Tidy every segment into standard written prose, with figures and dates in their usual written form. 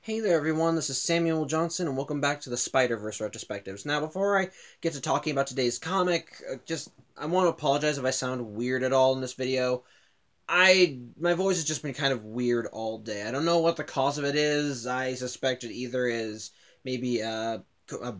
Hey there everyone, this is Samuel Johnson and welcome back to the Spider-Verse Retrospectives. Now before I get to talking about today's comic, I want to apologize if I sound weird at all in this video. My voice has just been kind of weird all day. I don't know what the cause of it is. I suspect it either is maybe a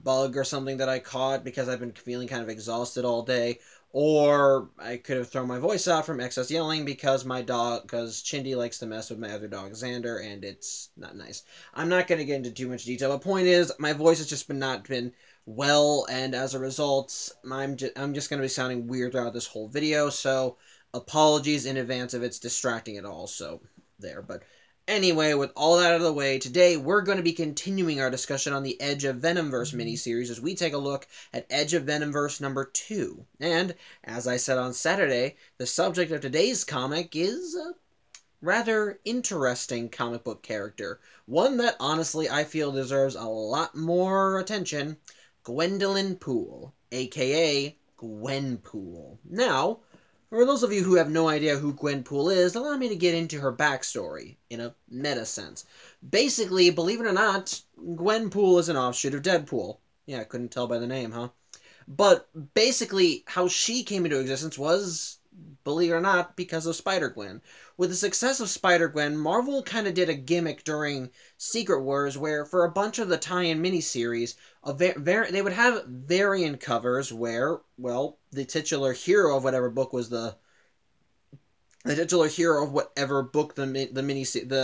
bug or something that I caught because I've been feeling kind of exhausted all day. Or I could have thrown my voice out from excess yelling because because Chindy likes to mess with my other dog, Xander, and it's not nice. I'm not going to get into too much detail. The point is, my voice has just not been well, and as a result, I'm just going to be sounding weird throughout this whole video, so apologies in advance if it's distracting at all, so there. But anyway, with all that out of the way, today we're going to be continuing our discussion on the Edge of Venomverse miniseries as we take a look at Edge of Venomverse number 2. And, as I said on Saturday, the subject of today's comic is a rather interesting comic book character. One that, honestly, I feel deserves a lot more attention. Gwendolyn Poole, aka Gwenpool. Now, for those of you who have no idea who Gwenpool is, allow me to get into her backstory, in a meta sense. Basically, believe it or not, Gwenpool is an offshoot of Deadpool. Yeah, I couldn't tell by the name, huh? But basically, how she came into existence was, believe it or not, because of Spider-Gwen. With the success of Spider-Gwen, Marvel kind of did a gimmick during Secret Wars where, for a bunch of the tie-in miniseries, they would have variant covers where, well, the titular hero of whatever book was the titular hero of whatever book the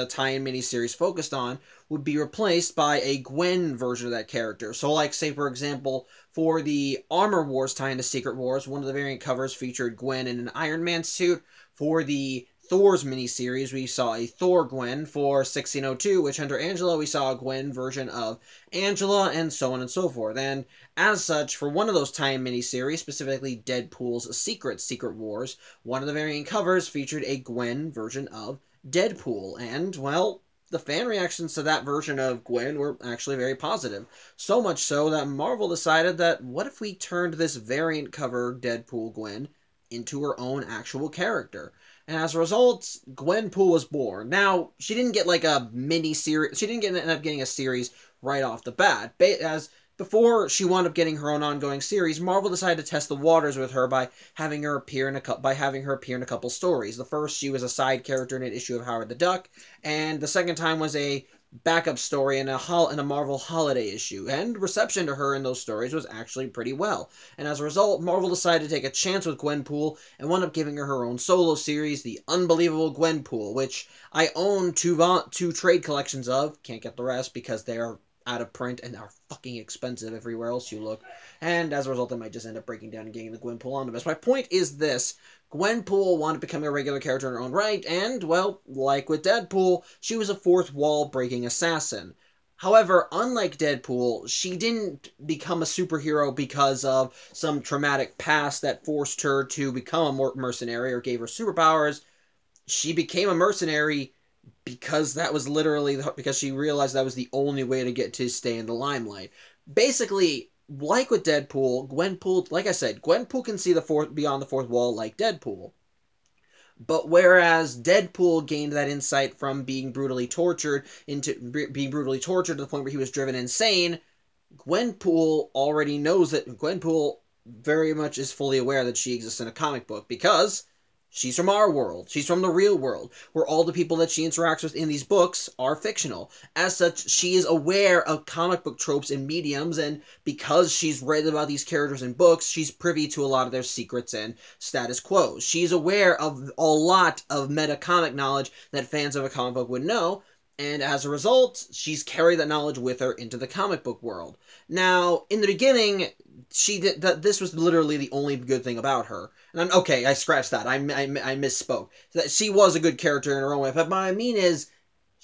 tie-in miniseries focused on would be replaced by a Gwen version of that character. So, like, say, for example, for the Armor Wars tie-in to Secret Wars, one of the variant covers featured Gwen in an Iron Man suit. For the Thor's miniseries, we saw a Thor Gwen. For 1602, Witch Hunter Angela, we saw a Gwen version of Angela, and so on and so forth. And as such, for one of those tie-in miniseries, specifically Deadpool's Secret Wars, one of the variant covers featured a Gwen version of Deadpool. And, well, the fan reactions to that version of Gwen were actually very positive. So much so that Marvel decided that what if we turned this variant cover Deadpool Gwen into her own actual character? And as a result, Gwenpool was born. Now, she didn't get like a mini-series, she didn't end up getting a series right off the bat. Before she wound up getting her own ongoing series, Marvel decided to test the waters with her by having her appear in a couple stories. The first, she was a side character in an issue of Howard the Duck, and the second time was a backup story in a Marvel holiday issue, and reception to her in those stories was actually pretty well. And as a result, Marvel decided to take a chance with Gwenpool and wound up giving her own solo series, the Unbelievable Gwenpool, which I own two trade collections of. Can't get the rest because they are out of print and are fucking expensive everywhere else you look. And as a result, I might just end up breaking down and getting the Gwenpool omnibus. My point is this: Gwenpool wanted to become a regular character in her own right, and, well, like with Deadpool, she was a fourth wall breaking assassin. However, unlike Deadpool, she didn't become a superhero because of some traumatic past that forced her to become a mercenary or gave her superpowers. She became a mercenary because because she realized that was the only way to get to stay in the limelight. Basically, like with Deadpool, Gwenpool, like I said, Gwenpool can see beyond the fourth wall like Deadpool. But whereas Deadpool gained that insight from being brutally tortured to the point where he was driven insane, Gwenpool already knows that Gwenpool very much is fully aware that she exists in a comic book because she's from our world. She's from the real world, where all the people that she interacts with in these books are fictional. As such, she is aware of comic book tropes and mediums, and because she's read about these characters in books, she's privy to a lot of their secrets and status quo. She's aware of a lot of meta comic knowledge that fans of a comic book would know, and as a result, she's carried that knowledge with her into the comic book world. Now, in the beginning, this was literally the only good thing about her. And okay, I scratched that. I misspoke. That she was a good character in her own way. But what I mean is,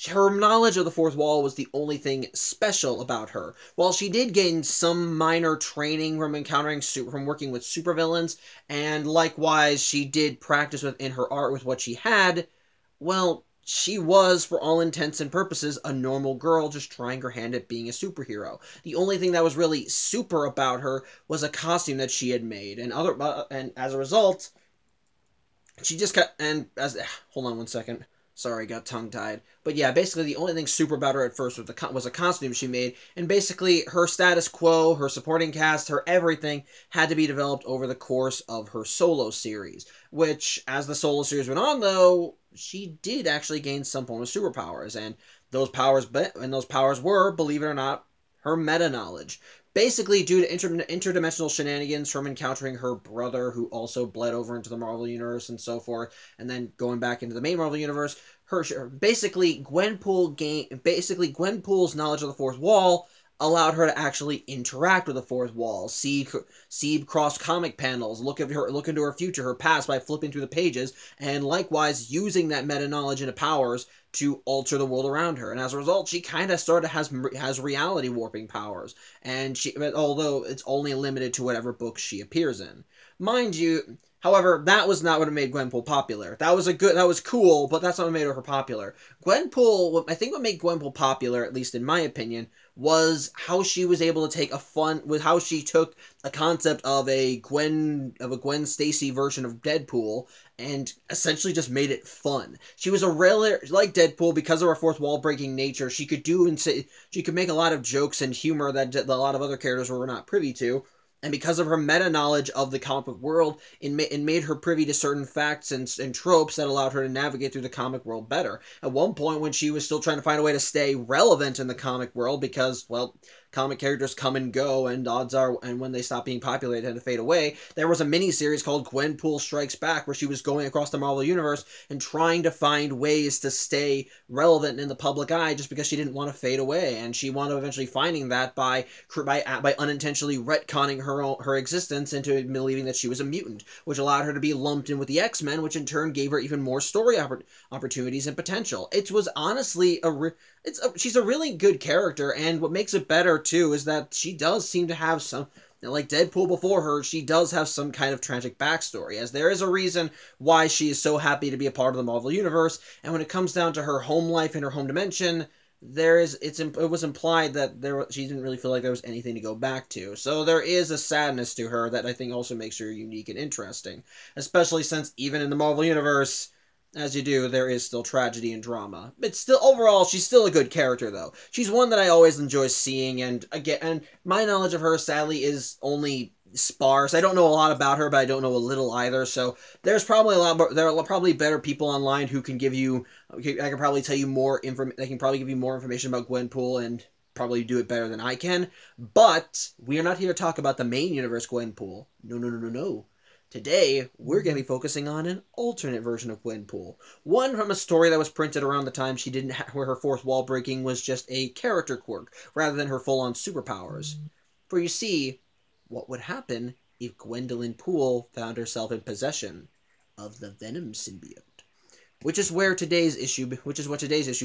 her knowledge of the fourth wall was the only thing special about her. While she did gain some minor training from working with supervillains, and likewise she did practice in her art with what she had, well, she was, for all intents and purposes, a normal girl just trying her hand at being a superhero. The only thing that was really super about her was a costume that she had made, and as a result, she just got, hold on one second. Sorry, got tongue-tied. But yeah, basically the only thing super about her at first was a costume she made, and basically her status quo, her supporting cast, her everything had to be developed over the course of her solo series, which, as the solo series went on, though, she did actually gain some form of superpowers, and those powers were, believe it or not, her meta-knowledge. Basically, due to interdimensional shenanigans from encountering her brother, who also bled over into the Marvel Universe and so forth, and then going back into the main Marvel Universe, basically Gwenpool's knowledge of the fourth wall allowed her to actually interact with the fourth wall, see cross comic panels, look into her future, her past by flipping through the pages, and likewise using that meta knowledge into powers to alter the world around her. And as a result, she kind of has reality warping powers, and although it's only limited to whatever books she appears in, mind you. However, that was not what made Gwenpool popular. That was cool, but that's not what made her popular. I think what made Gwenpool popular, at least in my opinion, was how she was able to take how she took a concept of a Gwen Stacy version of Deadpool and essentially just made it fun. She was like Deadpool, because of her fourth wall breaking nature. She could make a lot of jokes and humor that a lot of other characters were not privy to. And because of her meta-knowledge of the comic book world, it made her privy to certain facts and tropes that allowed her to navigate through the comic world better. At one point, when she was still trying to find a way to stay relevant in the comic world, because, well, comic characters come and go, and when they stop being popular, they tend to fade away, there was a mini-series called Gwenpool Strikes Back, where she was going across the Marvel Universe and trying to find ways to stay relevant in the public eye, just because she didn't want to fade away, and she wound up eventually finding that by unintentionally retconning her existence into believing that she was a mutant, which allowed her to be lumped in with the X-Men, which in turn gave her even more story opportunities and potential. It was honestly she's a really good character, and what makes it better too is that she does seem to have some, like Deadpool before her, she does have some kind of tragic backstory, as there is a reason why she is so happy to be a part of the Marvel Universe. And when it comes down to her home life and her home dimension, it was implied that she didn't really feel like there was anything to go back to. So there is a sadness to her that I think also makes her unique and interesting, especially since even in the Marvel Universe, as you do, there is still tragedy and drama. But still, overall, she's still a good character, though. She's one that I always enjoy seeing, and my knowledge of her, sadly, is only sparse. I don't know a lot about her, but I don't know a little either, so there's probably there are probably better people online who can give you, I can probably tell you more they can probably give you more information about Gwenpool, and probably do it better than I can, but we are not here to talk about the main universe Gwenpool. No. Today, we're going to be focusing on an alternate version of Gwenpool. One from a story that was printed around the time where her fourth wall breaking was just a character quirk, rather than her full-on superpowers. For you see, what would happen if Gwendolyn Poole found herself in possession of the Venom symbiote? Which is what today's issue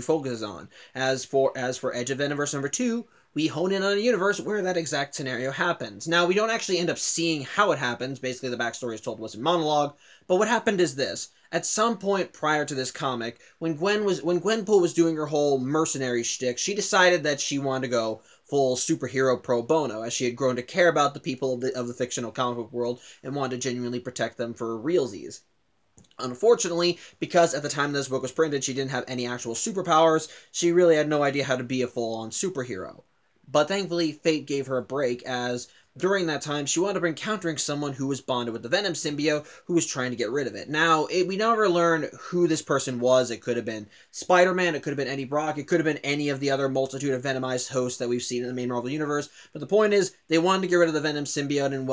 focuses on. As for Edge of Venomverse number 2, we hone in on a universe where that exact scenario happens. Now, we don't actually end up seeing how it happens. Basically, the backstory is told to us in monologue. But what happened is this. At some point prior to this comic, when Gwenpool was doing her whole mercenary shtick, she decided that she wanted to go full superhero pro bono, as she had grown to care about the people of the fictional comic book world and wanted to genuinely protect them for realsies. Unfortunately, because at the time this book was printed, she didn't have any actual superpowers, she really had no idea how to be a full-on superhero. But thankfully, fate gave her a break, as during that time, she wound up encountering someone who was bonded with the Venom symbiote, who was trying to get rid of it. Now, we never learned who this person was. It could have been Spider-Man, it could have been Eddie Brock, it could have been any of the other multitude of Venomized hosts that we've seen in the main Marvel Universe. But the point is, they wanted to get rid of the Venom symbiote, and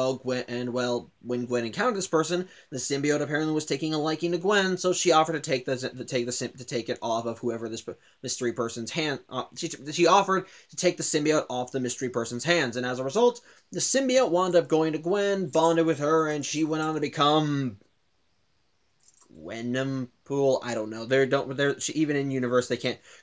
when Gwen encountered this person, the symbiote apparently was taking a liking to Gwen, so she offered to take it off of whoever this mystery person's hand. She offered to take the symbiote off the mystery person's hands, and as a result, the symbiote wound up going to Gwen, bonded with her, and she went on to become Venompool. I don't know. Even in universe,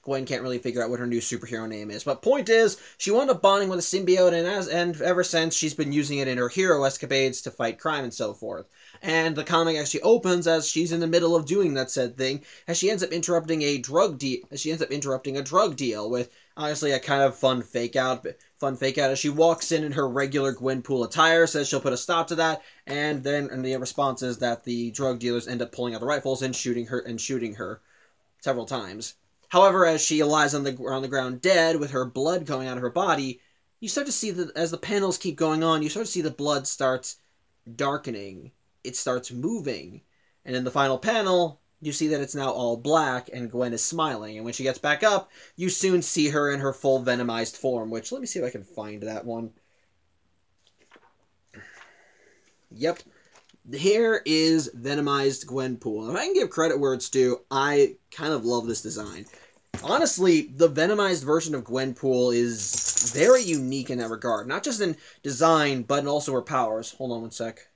Gwen can't really figure out what her new superhero name is. But point is, she wound up bonding with a symbiote, and ever since, she's been using it in her hero escapades to fight crime and so forth. And the comic actually opens as she's in the middle of doing that said thing, as she ends up interrupting a drug deal with honestly a kind of fun fake out as she walks in her regular Gwenpool attire, says she'll put a stop to that, and the response is that the drug dealers end up pulling out the rifles and shooting her. several times. However, as she lies on the ground dead with her blood coming out of her body, you start to see that as the panels keep going on, you start to see the blood starts darkening. It starts moving. And in the final panel, you see that it's now all black and Gwen is smiling. And when she gets back up, you soon see her in her full venomized form, which, let me see if I can find that one. Yep. Here is Venomized Gwenpool. If I can give credit where it's due, I kind of love this design. Honestly, the Venomized version of Gwenpool is very unique in that regard. Not just in design, but in also her powers. Hold on one sec.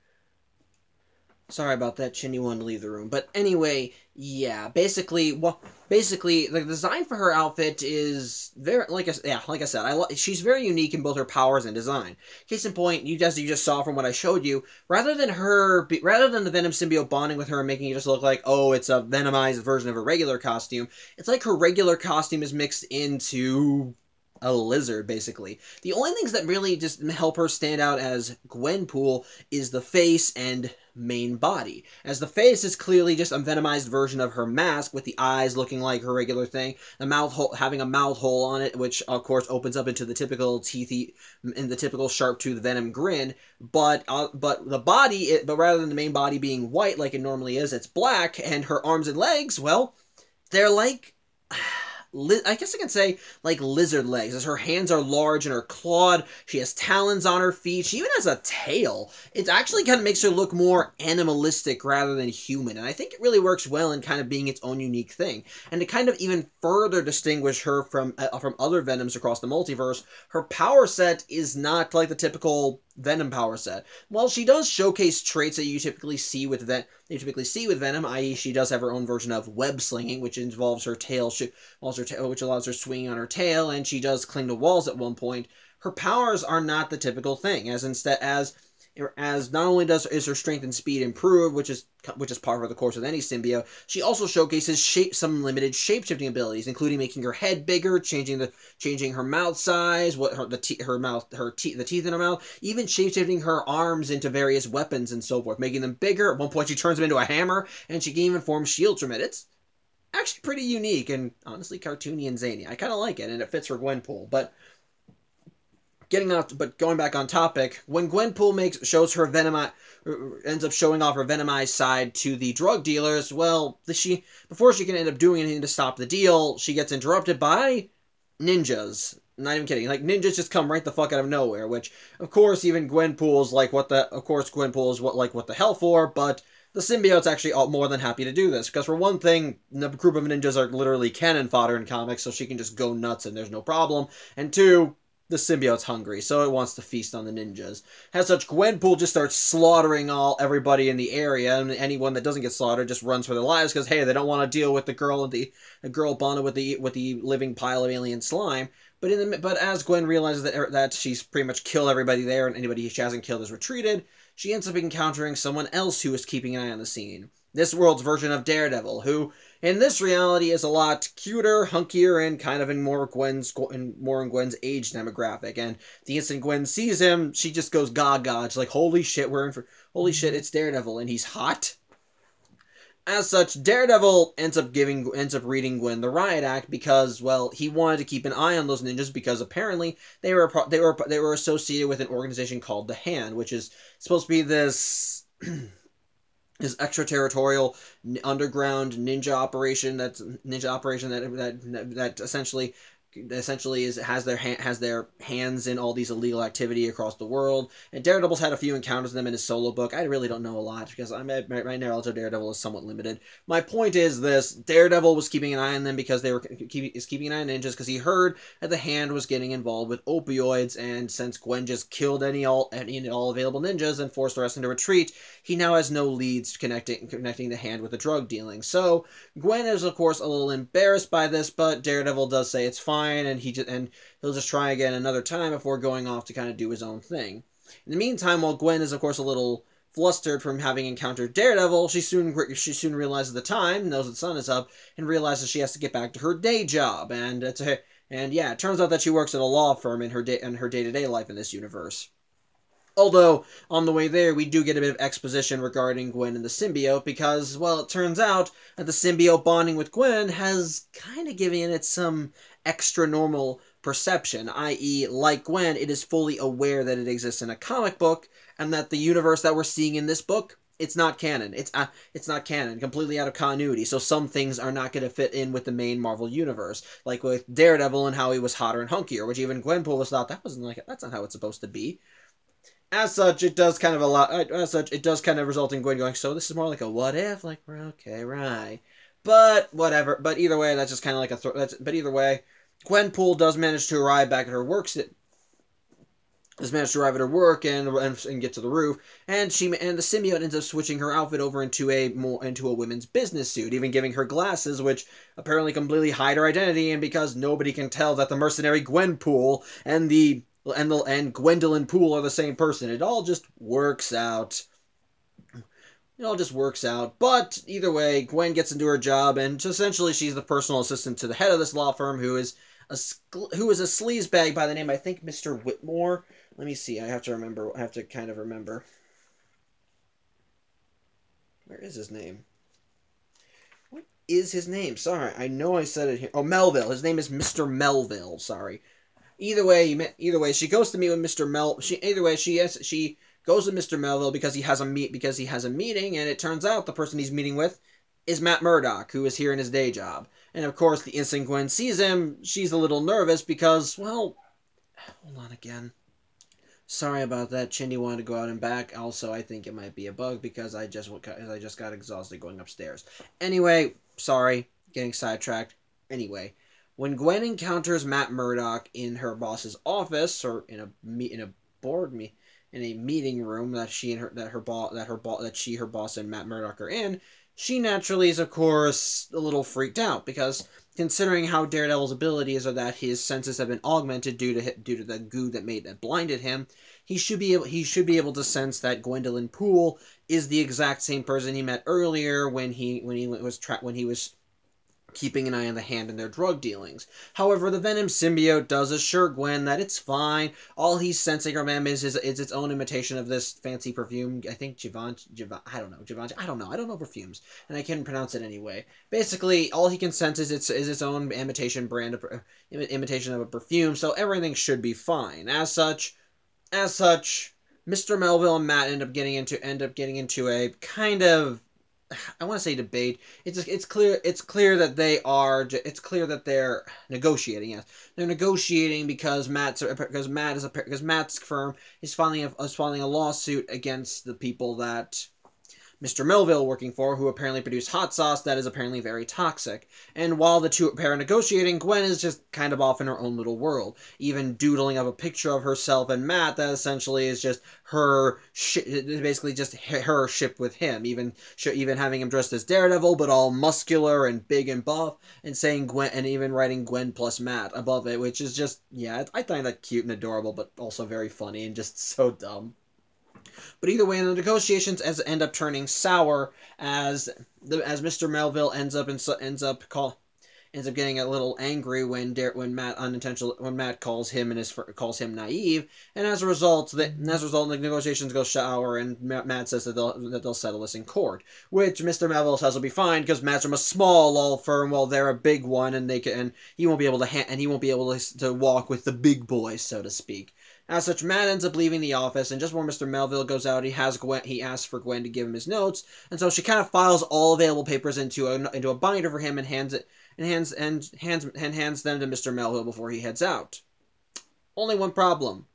Sorry about that, Chinny wanted to leave the room. But anyway, yeah, basically, the design for her outfit is very, like I said, she's very unique in both her powers and design. Case in point, you just saw from what I showed you, rather than the Venom symbiote bonding with her and making it just look like, oh, it's a Venomized version of her regular costume, it's like her regular costume is mixed into a lizard, basically. The only things that really just help her stand out as Gwenpool is the face and main body. As the face is clearly just a venomized version of her mask, with the eyes looking like her regular thing, the mouth hole having a mouth hole on it, which of course opens up into the typical sharp-toothed venom grin. But the body, but rather than the main body being white like it normally is, it's black, and her arms and legs, well, they're like, I guess I can say, like lizard legs, as her hands are large and are clawed. She has talons on her feet. She even has a tail. It actually kind of makes her look more animalistic rather than human, and I think it really works well in kind of being its own unique thing. And to kind of even further distinguish her from other Venoms across the multiverse, her power set is not like the typical Venom power set. While she does showcase traits that you typically see with Venom, i.e., she does have her own version of web slinging, which involves her tail, which allows her swinging on her tail, and she does cling to walls at one point. Her powers are not the typical thing, as not only is her strength and speed improved, which is par for the course with any symbiote, she also showcases some limited shape-shifting abilities, including making her head bigger, changing her mouth size, the teeth in her mouth, even shape-shifting her arms into various weapons and so forth, making them bigger. At one point, she turns them into a hammer, and she can even form shields from it. It's actually pretty unique and honestly cartoony and zany. I kind of like it, and it fits for Gwenpool, but going back on topic, when Gwenpool ends up showing off her venomized side to the drug dealers, well, before she can end up doing anything to stop the deal, she gets interrupted by ninjas. Not even kidding. Like, ninjas just come right the fuck out of nowhere, which, of course, even Gwenpool's like, what the hell for, but the symbiote's actually more than happy to do this, because for one thing, the group of ninjas are literally cannon fodder in comics, so she can just go nuts and there's no problem, and two, the symbiote's hungry, so it wants to feast on the ninjas. As such, Gwenpool just starts slaughtering everybody in the area, and anyone that doesn't get slaughtered just runs for their lives because, hey, they don't want to deal with the girl bonded with the living pile of alien slime. But as Gwen realizes that she's pretty much killed everybody there, and anybody she hasn't killed has retreated, she ends up encountering someone else who is keeping an eye on the scene. This world's version of Daredevil, who, in this reality, is a lot cuter, hunkier, and kind of in more in Gwen's age demographic. And the instant Gwen sees him, she just goes gaga. She's like, holy shit, it's Daredevil, and he's hot. As such, Daredevil ends up reading Gwen the riot act because, well, he wanted to keep an eye on those ninjas because apparently they were associated with an organization called the Hand, which is supposed to be this extraterritorial underground ninja operation that essentially has their hands in all these illegal activity across the world. And Daredevil's had a few encounters with them in his solo book. I really don't know a lot because my knowledge of Daredevil is somewhat limited. My point is this: Daredevil was keeping an eye on them because keeping an eye on ninjas because he heard that the Hand was getting involved with opioids, and since Gwen just killed any all available ninjas and forced the rest into retreat, he now has no leads connecting the Hand with the drug dealing. So Gwen is of course a little embarrassed by this, but Daredevil does say it's fine. And he'll just try again another time before going off to kind of do his own thing. In the meantime, while Gwen is of course a little flustered from having encountered Daredevil, she soon realizes the time, knows the sun is up, and realizes she has to get back to her day job. And yeah, it turns out that she works at a law firm in her day-to-day life in this universe. Although, on the way there, we do get a bit of exposition regarding Gwen and the symbiote, because, well, it turns out that the symbiote bonding with Gwen has kind of given it some extra normal perception, i.e., like Gwen, it is fully aware that it exists in a comic book, and that the universe that we're seeing in this book, it's not canon. It's not canon, completely out of continuity, so some things are not going to fit in with the main Marvel universe, like with Daredevil and how he was hotter and hunkier, which even Gwenpool was thought, that's not how it's supposed to be. As such, it does kind of it does kind of result in Gwen going, so this is more like a what if, like, okay, right. But, whatever. But either way, that's just kind of like but either way, Gwenpool does manage to arrive back at her work, and get to the roof, and the symbiote ends up switching her outfit over into a women's business suit, even giving her glasses, which apparently completely hide her identity, and because nobody can tell that the mercenary Gwenpool and Gwendolyn Poole are the same person. It all just works out. But either way, Gwen gets into her job, and essentially she's the personal assistant to the head of this law firm, who is a sleazebag by the name, I think, Mr. Whitmore. Let me see. I have to kind of remember. Where is his name? What is his name? Sorry, I know I said it here. Oh, Melville. His name is Mr. Melville. Sorry. Either way, she goes to meet with Mr. She goes to Mr. Melville because he has a meeting, and it turns out the person he's meeting with is Matt Murdock, who is here in his day job. And of course, the instant Gwen sees him, she's a little nervous because, well, hold on again. Sorry about that. Chindy wanted to go out and back. Also, I think it might be a bug because I just got exhausted going upstairs. Anyway, sorry, getting sidetracked. Anyway, when Gwen encounters Matt Murdock in her boss's office, or in a meeting room that her boss and Matt Murdock are in, she naturally is, of course, a little freaked out, because considering how Daredevil's abilities are that his senses have been augmented due to the goo that blinded him, he should be able to sense that Gwendolyn Poole is the exact same person he met earlier when he was keeping an eye on the Hand in their drug dealings. However, the Venom symbiote does assure Gwen that it's fine. All he's sensing from him is its own imitation of this fancy perfume. I think Givenchy. I don't know perfumes, and I can't pronounce it anyway. Basically, all he can sense is its own imitation of a perfume. So everything should be fine. As such, Mr. Melville and Matt end up getting into a kind of, I want to say, debate. It's clear that they're negotiating. Yes, they're negotiating because Matt's firm is filing a lawsuit against the people that Mr. Melville working for, who apparently produce hot sauce that is apparently very toxic. And while the two pair are negotiating, Gwen is just kind of off in her own little world, even doodling up a picture of herself and Matt that essentially is just basically just her ship with him, even having him dressed as Daredevil, but all muscular and big and buff, and saying Gwen, and even writing Gwen plus Matt above it, which is just, yeah, I find that cute and adorable, but also very funny and just so dumb. But either way, the negotiations end up turning sour as Mr. Melville ends up getting a little angry when Matt calls him naive, and as a result the negotiations go sour, and Matt says that they'll settle this in court, which Mr. Melville says will be fine because Matt's from a small law firm while they're a big one, and he won't be able to walk with the big boys, so to speak. As such, Matt ends up leaving the office, and just before Mr. Melville goes out, he asks for Gwen to give him his notes, and so she kind of files all available papers into a binder for him and hands them to Mr. Melville before he heads out. Only one problem.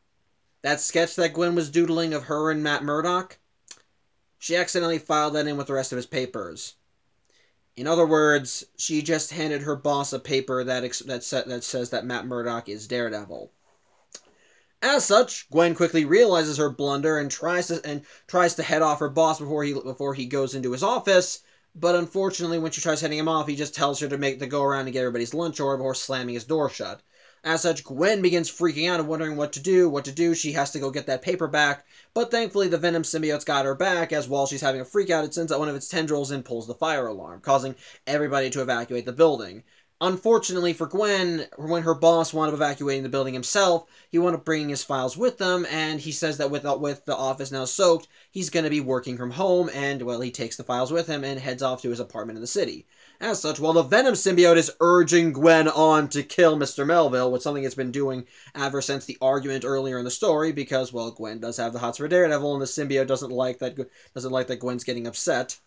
That sketch that Gwen was doodling of her and Matt Murdock, she accidentally filed that in with the rest of his papers. In other words, she just handed her boss a paper that says that Matt Murdock is Daredevil. As such, Gwen quickly realizes her blunder and tries to head off her boss before he goes into his office. But unfortunately, when she tries heading him off, he just tells her to go around and get everybody's lunch order before slamming his door shut. As such, Gwen begins freaking out and wondering what to do. She has to go get that paper back, but thankfully the Venom symbiote's got her back, as while she's having a freak out, it sends out one of its tendrils and pulls the fire alarm, causing everybody to evacuate the building. Unfortunately for Gwen, when her boss wound up evacuating the building himself, he wound up bringing his files with them, and he says that with the office now soaked, he's going to be working from home, and, well, he takes the files with him and heads off to his apartment in the city. As such, while the Venom symbiote is urging Gwen on to kill Mr. Melville, which is something it's been doing ever since the argument earlier in the story, because, well, Gwen does have the hots for Daredevil, and the symbiote doesn't like that Gwen's getting upset.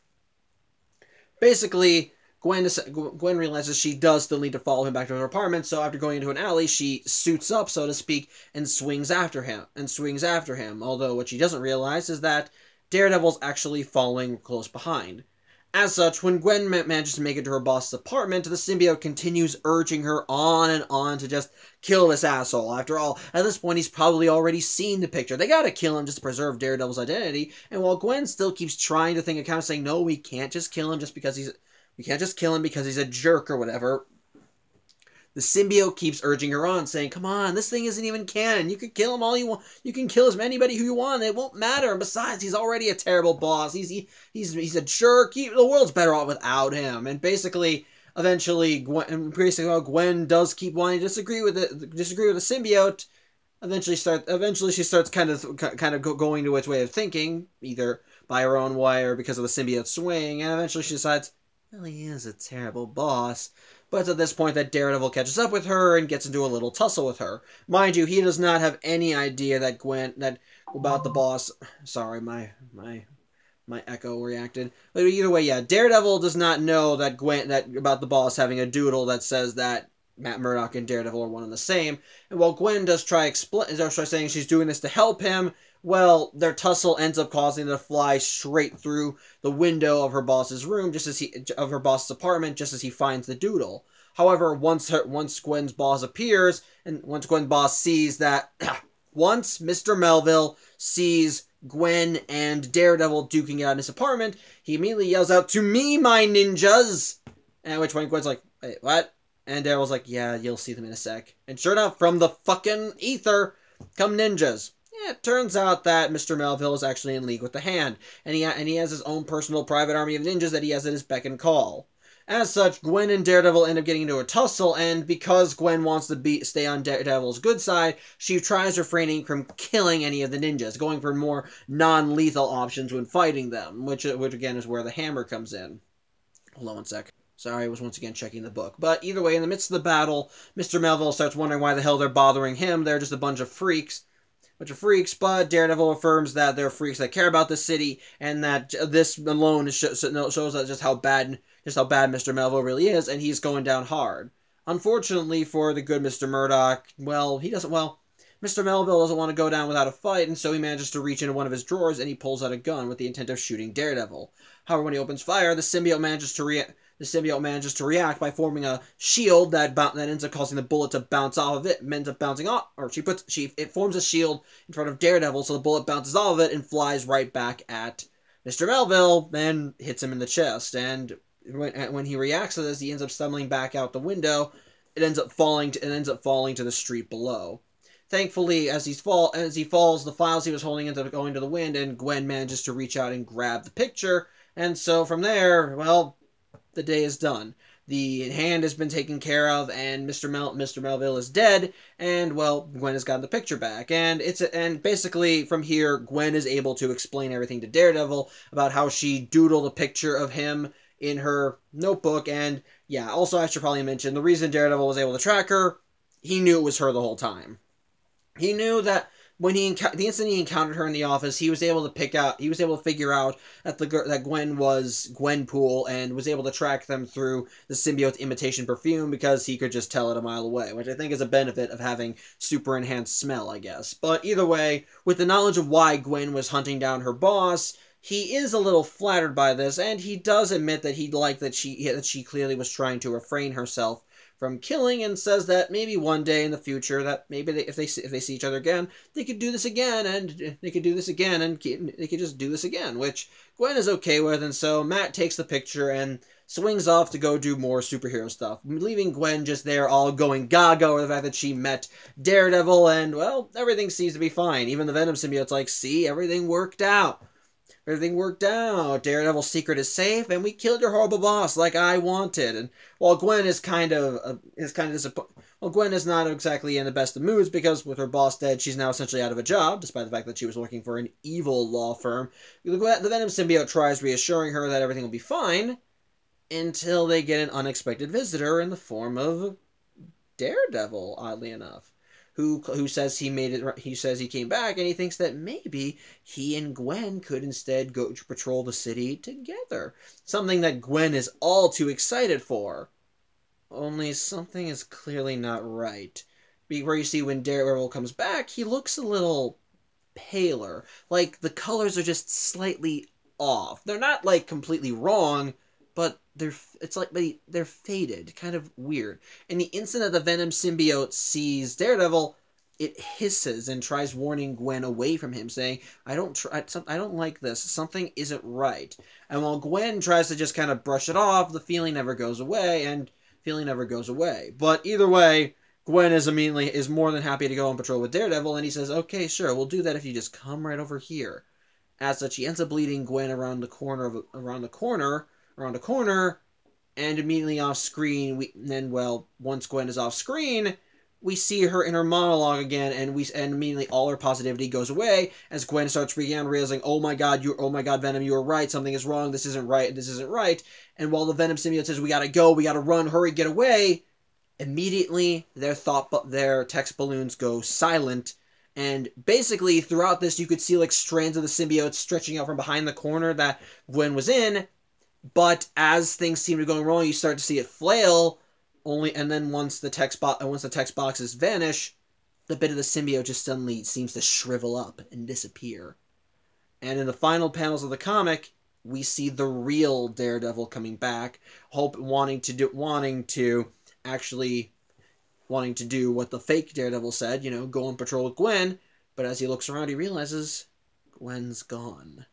Basically, Gwen realizes she does still need to follow him back to her apartment, so after going into an alley, she suits up, so to speak, and swings after him. Although what she doesn't realize is that Daredevil's actually following close behind. As such, when Gwen manages to make it to her boss's apartment, the symbiote continues urging her on and on to just kill this asshole. After all, at this point, he's probably already seen the picture. They gotta kill him just to preserve Daredevil's identity, and while Gwen still keeps trying to think of kind of saying, no, we can't just kill him because he's a jerk or whatever, the symbiote keeps urging her on, saying, come on, this thing isn't even canon. You can kill him all you want. You can kill anybody who you want. It won't matter. And besides, he's already a terrible boss. He's a jerk. The world's better off without him. And basically, eventually, Gwen does keep wanting to disagree with the symbiote. Eventually, she starts kind of going to its way of thinking, either by her own way or because of the symbiote's swing. And eventually, she decides, well, he is a terrible boss. But it's at this point that Daredevil catches up with her and gets into a little tussle with her. Mind you, he does not have any idea about the boss. Sorry, my echo reacted. But either way, yeah, Daredevil does not know about the boss having a doodle that says that Matt Murdock and Daredevil are one and the same. And while Gwen does try saying she's doing this to help him, well, their tussle ends up causing them to fly straight through the window of her boss's room, of her boss's apartment, just as he finds the doodle. However, once Gwen's boss appears, and once Gwen's boss sees that, once Mr. Melville sees Gwen and Daredevil duking it out in his apartment, he immediately yells out, "To me, my ninjas!" At which point Gwen's like, wait, what? And Daredevil's like, yeah, you'll see them in a sec. And sure enough, from the fucking ether come ninjas. Yeah, it turns out that Mr. Melville is actually in league with the Hand, and he has his own personal private army of ninjas that he has at his beck and call. As such, Gwen and Daredevil end up getting into a tussle, and because Gwen wants to stay on Daredevil's good side, she tries refraining from killing any of the ninjas, going for more non-lethal options when fighting them, which again is where the hammer comes in. Hold on one sec. Sorry, I was once again checking the book. But either way, in the midst of the battle, Mr. Melville starts wondering why the hell they're bothering him. They're just a bunch of freaks, but Daredevil affirms that they're freaks that care about the city, and that this alone shows that just how bad Mr. Melville really is, and he's going down hard. Unfortunately for the good Mr. Murdock, Mr. Melville doesn't want to go down without a fight, and so he manages to reach into one of his drawers and he pulls out a gun with the intent of shooting Daredevil. However, when he opens fire, the symbiote manages to react by forming a shield that ends up causing the bullet to bounce off of it. It forms a shield in front of Daredevil, so the bullet bounces off of it and flies right back at Mr. Melville, and hits him in the chest. And when he reacts to this, he ends up stumbling back out the window. It ends up falling to the street below. Thankfully, as he falls, the files he was holding end up going to the wind, and Gwen manages to reach out and grab the picture. And so from there, well, the day is done. The Hand has been taken care of, and Mr. Melville is dead, and, well, Gwen has gotten the picture back. And basically, from here, Gwen is able to explain everything to Daredevil about how she doodled a picture of him in her notebook. And, yeah, also I should probably mention, the reason Daredevil was able to track her, he knew it was her the whole time. He knew that when the instant he encountered her in the office, he was able to figure out that Gwen was Gwenpool, and was able to track them through the symbiote's imitation perfume, because he could just tell it a mile away, which I think is a benefit of having super enhanced smell, I guess. But either way, with the knowledge of why Gwen was hunting down her boss, he is a little flattered by this, and he does admit that he liked that she clearly was trying to refrain herself from killing, and says that maybe one day in the future, that maybe if they see each other again, they could do this again, and they could just do this again, which Gwen is okay with. And so Matt takes the picture and swings off to go do more superhero stuff, leaving Gwen just there all going gaga over the fact that she met Daredevil, and, well, everything seems to be fine. Even the Venom symbiote's like, see, everything worked out. everything worked out. Daredevil's secret is safe, and we killed your horrible boss like I wanted. And while Gwen is kind of disappointed, well, Gwen is not exactly in the best of moods because with her boss dead, she's now essentially out of a job, despite the fact that she was working for an evil law firm. The Venom symbiote tries reassuring her that everything will be fine until they get an unexpected visitor in the form of Daredevil, oddly enough. Who says he made it? He says he came back, and he thinks that maybe he and Gwen could instead go to patrol the city together. Something that Gwen is all too excited for. Only something is clearly not right. Where you see when Daredevil comes back, he looks a little paler. Like the colors are just slightly off. They're not like completely wrong, but they're faded, kind of weird. In the instant that the Venom symbiote sees Daredevil, it hisses and tries warning Gwen away from him, saying, I don't like this. Something isn't right. And while Gwen tries to just kind of brush it off, the feeling never goes away, But either way, Gwen is more than happy to go on patrol with Daredevil, and he says, okay, sure, we'll do that if you just come right over here. As such, he ends up leading Gwen around the corner, and immediately off screen, once Gwen is off screen, we see her in her monologue again, and immediately all her positivity goes away as Gwen starts freaking out, realizing, oh my god, Venom, you were right, something is wrong, this isn't right. And while the Venom symbiote says, we gotta go, we gotta run, hurry, get away, immediately their text balloons go silent. And basically, throughout this, you could see like strands of the symbiote stretching out from behind the corner that Gwen was in. But as things seem to be going wrong, you start to see it flail. And then once the text boxes vanish, the bit of the symbiote just suddenly seems to shrivel up and disappear. And in the final panels of the comic, we see the real Daredevil coming back, wanting to do what the fake Daredevil said, go on patrol with Gwen. But as he looks around, he realizes Gwen's gone.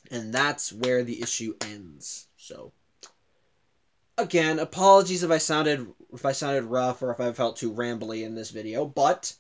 And that's where the issue ends. So, again, apologies if I sounded rough or if I felt too rambly in this video, but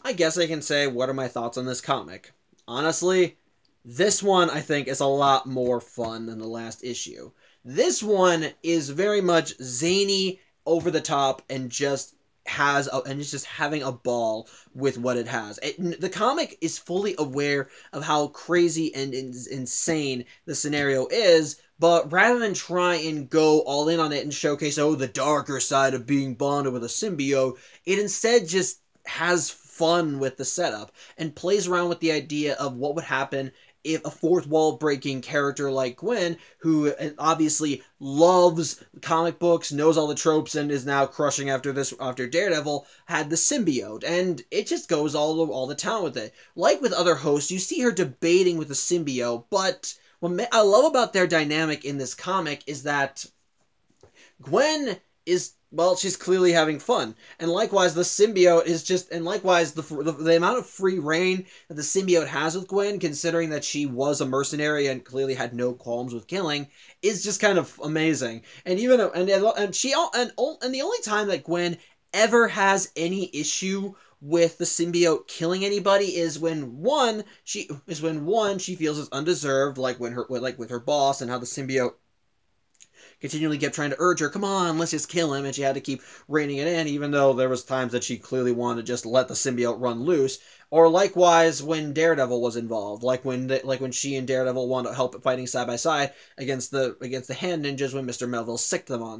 I guess I can say what are my thoughts on this comic. Honestly, this one I think is a lot more fun than the last issue. This one is very much zany, over the top, and just it's just having a ball with what it has. The comic is fully aware of how crazy and insane the scenario is, but rather than try and go all in on it and showcase, the darker side of being bonded with a symbiote, it instead just has fun with the setup and plays around with the idea of what would happen if a fourth wall breaking character like Gwen, who obviously loves comic books, knows all the tropes, and is now crushing after Daredevil, had the symbiote. And it just goes all the town with it. Like with other hosts, you see her debating with the symbiote, but what I love about their dynamic in this comic is that Gwen is, she's clearly having fun. And likewise, the symbiote is the amount of free reign that the symbiote has with Gwen, considering that she was a mercenary and clearly had no qualms with killing, is just kind of amazing. And the only time that Gwen ever has any issue with the symbiote killing anybody is when she feels it's undeserved, like with her boss, and how the symbiote continually kept trying to urge her, come on, let's just kill him, and she had to keep reining it in, even though there was times that she clearly wanted to just let the symbiote run loose. Or likewise when Daredevil was involved, like when she and Daredevil wanted to help fighting side by side against the hand ninjas when Mr. Melville sicked them on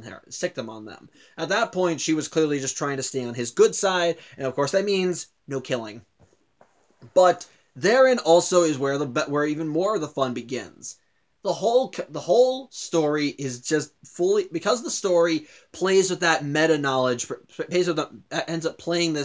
them. At that point, she was clearly just trying to stay on his good side, and of course that means no killing. But therein also is where even more of the fun begins. The whole story is just fully, because the story plays with that meta knowledge, ends up playing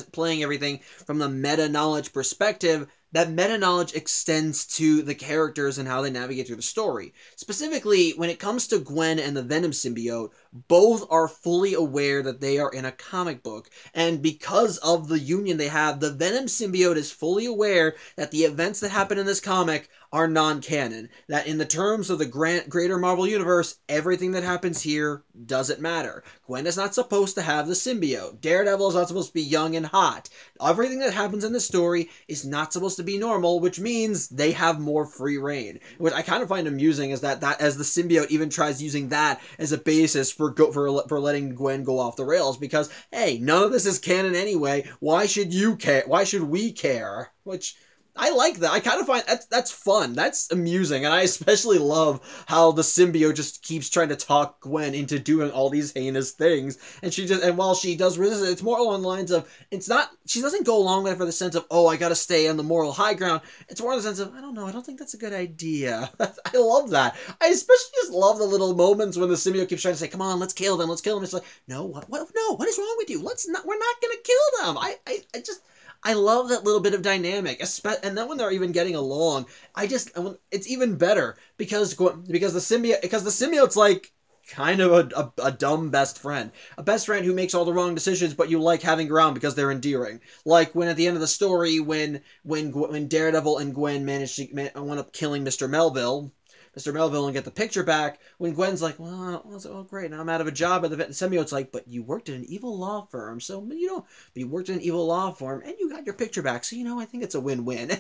everything from the meta knowledge perspective. That meta knowledge extends to the characters and how they navigate through the story. Specifically, when it comes to Gwen and the Venom symbiote, both are fully aware that they are in a comic book. And because of the union they have, the Venom symbiote is fully aware that the events that happen in this comic are non-canon. That in the terms of the greater Marvel Universe, everything that happens here doesn't matter. Gwen is not supposed to have the symbiote. Daredevil is not supposed to be young and hot. Everything that happens in the story is not supposed to be normal, which means they have more free reign. Which I kind of find amusing is that as the symbiote even tries using that as a basis for letting Gwen go off the rails, because hey, none of this is canon anyway. Why should you care? Why should we care? Which I like that. I kind of find that's fun. That's amusing. And I especially love how the symbiote just keeps trying to talk Gwen into doing all these heinous things. And while she does resist it, it's more along the lines of, she doesn't go along with it for the sense of, oh, I gotta stay on the moral high ground. It's more in the sense of, I don't know, I don't think that's a good idea. I love that. I especially just love the little moments when the symbiote keeps trying to say, come on, let's kill them, let's kill them. It's like, no, no, what is wrong with you? We're not gonna kill them. I love that little bit of dynamic, and then when they're even getting along, it's even better because the symbiote's like kind of a dumb best friend, a best friend who makes all the wrong decisions, but you like having around because they're endearing. Like when at the end of the story, when Daredevil and Gwen manage to wind up killing Mr. Melville and get the picture back, when Gwen's like, well, great, now I'm out of a job, and the symbiote's like, but you worked at an evil law firm, but you worked at an evil law firm, and you got your picture back, so, I think it's a win-win.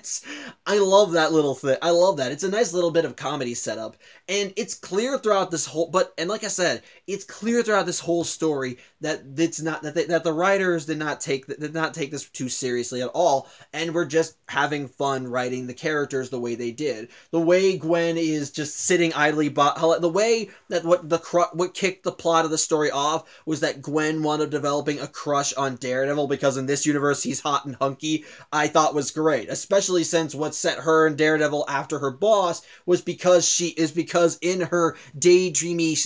I love that little thing. I love that. It's a nice little bit of comedy setup, and it's clear throughout this whole, and like I said, it's clear throughout this whole story that it's not, that the writers did not take this too seriously at all, and were just having fun writing the characters the way they did. The way Gwen is just sitting idly by, the way that what kicked the plot of the story off was that Gwen wound up developing a crush on Daredevil because in this universe he's hot and hunky. I thought was great, especially since what set her and Daredevil after her boss was because in her daydreamy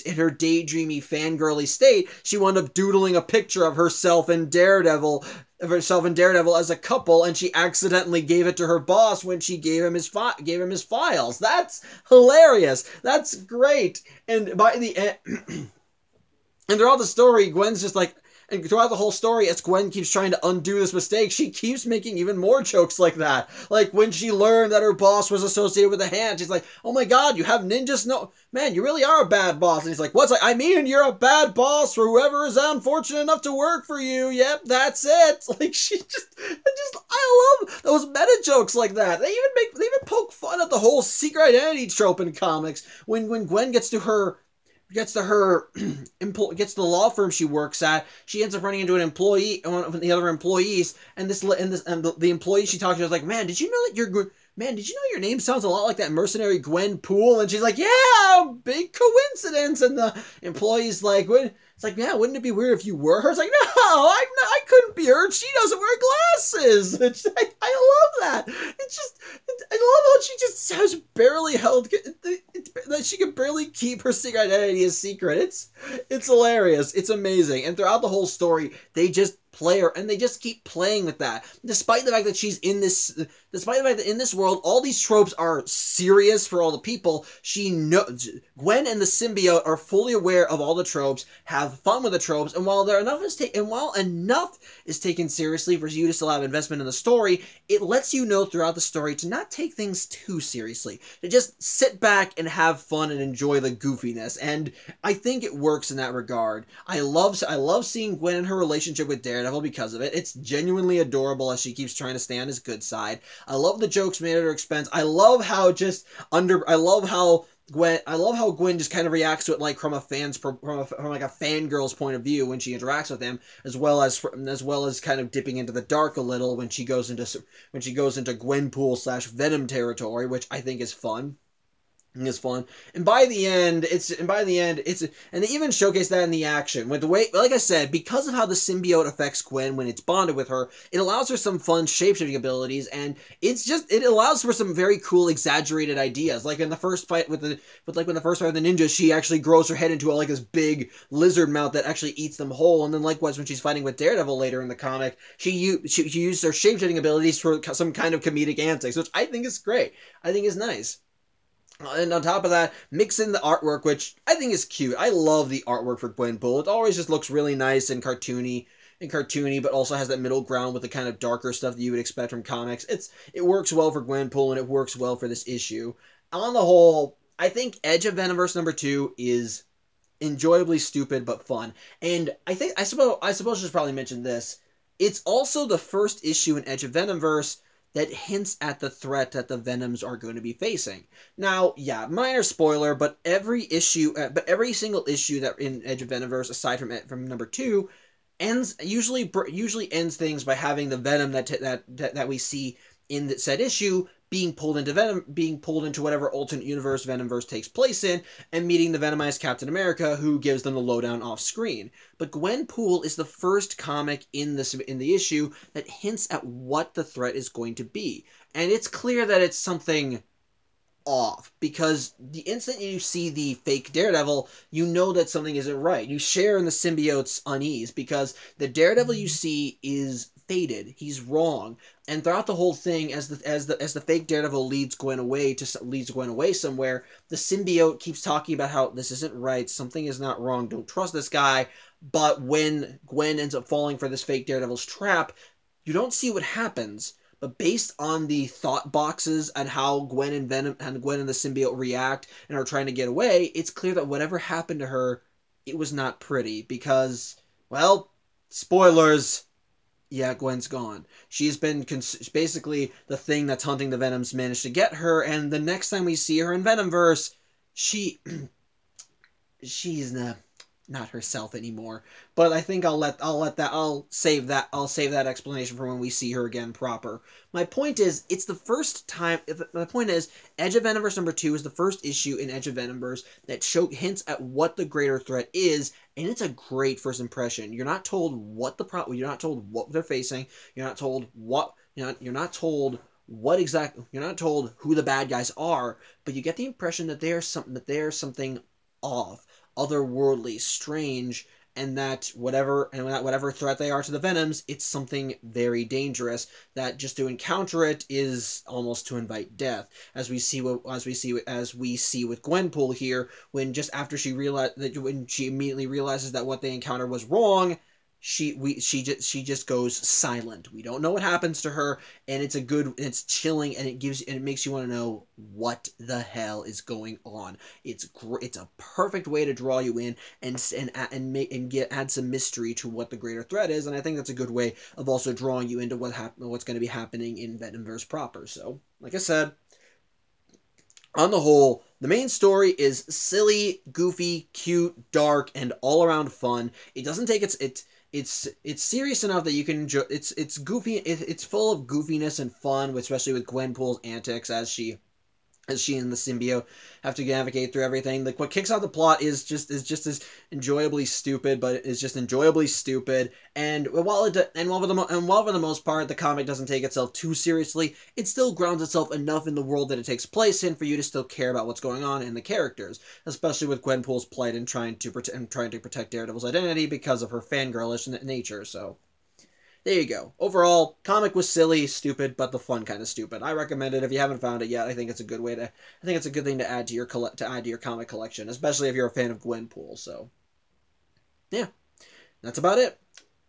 fangirly state, she wound up doodling a picture of herself and Daredevil as a couple, and she accidentally gave it to her boss when she gave him his files. That's hilarious. That's great. And by the end, and throughout the story, Gwen's just like, and throughout the whole story, as Gwen keeps trying to undo this mistake, she keeps making even more jokes like that. Like when she learned that her boss was associated with a hand, she's like, oh my god, you have ninjas? No, man, you really are a bad boss. And he's like, what's like, I mean, you're a bad boss for whoever is unfortunate enough to work for you. Yep, that's it. Like I love those meta jokes like that. They even poke fun at the whole secret identity trope in comics. When Gwen gets to the law firm she works at, she ends up running into an employee, one of the other employees, and the employee she talks to is like, man, did you know your name sounds a lot like that mercenary Gwenpool? And she's like, yeah, big coincidence. And the employee's like, it's like, yeah, wouldn't it be weird if you were her? It's like, no, I couldn't be her. She doesn't wear glasses. I love that. I love how she just has barely held, that she can barely keep her secret identity a secret. It's hilarious. It's amazing. And throughout the whole story, they just play her, and they just keep playing with that. Despite the fact that in this world, all these tropes are serious for all the people, Gwen and the symbiote are fully aware of all the tropes, have fun with the tropes, and while enough is taken seriously for you to still have investment in the story, it lets you know throughout the story to not take things too seriously, to just sit back and have fun and enjoy the goofiness, and I think it works in that regard. I love seeing Gwen and her relationship with Daredevil because of it. It's genuinely adorable as she keeps trying to stay on his good side. I love the jokes made at her expense. I love how Gwen just kind of reacts to it like from a fangirl's point of view when she interacts with him, as well as kind of dipping into the dark a little when she goes into Gwenpool / Venom territory, which I think is fun. Is fun, and by the end, and they even showcase that in the action with the way, like I said, because of how the symbiote affects Gwen when it's bonded with her, it allows her some fun shapeshifting abilities, and it allows for some very cool exaggerated ideas. Like in the first fight with the ninjas, she actually grows her head into this big lizard mouth that actually eats them whole, and then likewise when she's fighting with Daredevil later in the comic, she used her shapeshifting abilities for some kind of comedic antics, which I think is great. I think is nice. And on top of that, mix in the artwork, which I think is cute. I love the artwork for Gwenpool. It always just looks really nice and cartoony. and cartoony, but also has that middle ground with the kind of darker stuff that you would expect from comics. It works well for Gwenpool, and it works well for this issue. On the whole, I think Edge of Venomverse #2 is enjoyably stupid but fun. And I suppose I should probably mention this. It's also the first issue in Edge of Venomverse that hints at the threat that the Venoms are going to be facing. Now, yeah, minor spoiler, but every single issue that in Edge of Venomverse, aside from #2, usually ends things by having the Venom that we see in the said issue being pulled into whatever alternate universe Venomverse takes place in, and meeting the Venomized Captain America, who gives them the lowdown off screen. But Gwenpool is the first comic in the issue that hints at what the threat is going to be, and it's clear that it's something off, because the instant you see the fake Daredevil, you know that something isn't right. You share in the symbiote's unease, because the Daredevil you see is faded. He's wrong. And throughout the whole thing, as the fake Daredevil leads Gwen away somewhere, the symbiote keeps talking about how this isn't right, something is not wrong, don't trust this guy. But when Gwen ends up falling for this fake Daredevil's trap, you don't see what happens. But based on the thought boxes and how Gwen and the symbiote react and are trying to get away, it's clear that whatever happened to her, it was not pretty. Because, well, spoilers, yeah, Gwen's gone. She's been basically the thing that's hunting the Venoms managed to get her, and the next time we see her in Venomverse, she's not herself anymore. But I think I'll save that explanation for when we see her again proper. My point is, it's the first time. My point is, Edge of Venomverse #2 is the first issue in Edge of Venomverse that hints at what the greater threat is, and it's a great first impression. You're not told what you're not told what they're facing. You're not told you're not told who the bad guys are, but you get the impression that there's something off, otherworldly, strange, and that whatever threat they are to the Venoms, it's something very dangerous, that just to encounter it is almost to invite death, as we see with Gwenpool here, when just after when she immediately realizes that what they encountered was wrong, she just goes silent. We don't know what happens to her, and it's chilling, and it makes you want to know what the hell is going on. It's a perfect way to draw you in and add some mystery to what the greater threat is, and I think that's a good way of also drawing you into what's going to be happening in Venomverse proper. So, like I said, on the whole, the main story is silly, goofy, cute, dark, and all around fun. It doesn't take it's serious enough that you can enjoy. It's goofy. It's full of goofiness and fun, especially with Gwenpool's antics as she and the symbiote have to navigate through everything. Like, what kicks out the plot is just as enjoyably stupid, but it's just enjoyably stupid. And while for the most part the comic doesn't take itself too seriously, it still grounds itself enough in the world that it takes place in for you to still care about what's going on in the characters, especially with Gwenpool's plight and trying to protect Daredevil's identity because of her fangirlish nature. So there you go. Overall, comic was silly, stupid, but the fun kind of stupid. I recommend it if you haven't found it yet. I think it's a good thing to add to your comic collection, especially if you're a fan of Gwenpool. So, yeah, that's about it.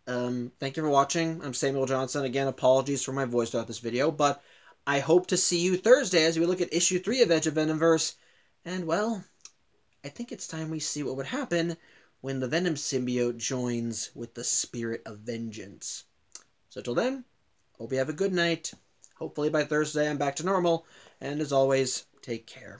Thank you for watching. I'm Samuel Johnson. Again, apologies for my voice throughout this video, but I hope to see you Thursday as we look at issue 3 of Edge of Venomverse. And, well, I think it's time we see what would happen when the Venom symbiote joins with the Spirit of Vengeance. So till then, hope you have a good night. Hopefully by Thursday I'm back to normal. And as always, take care.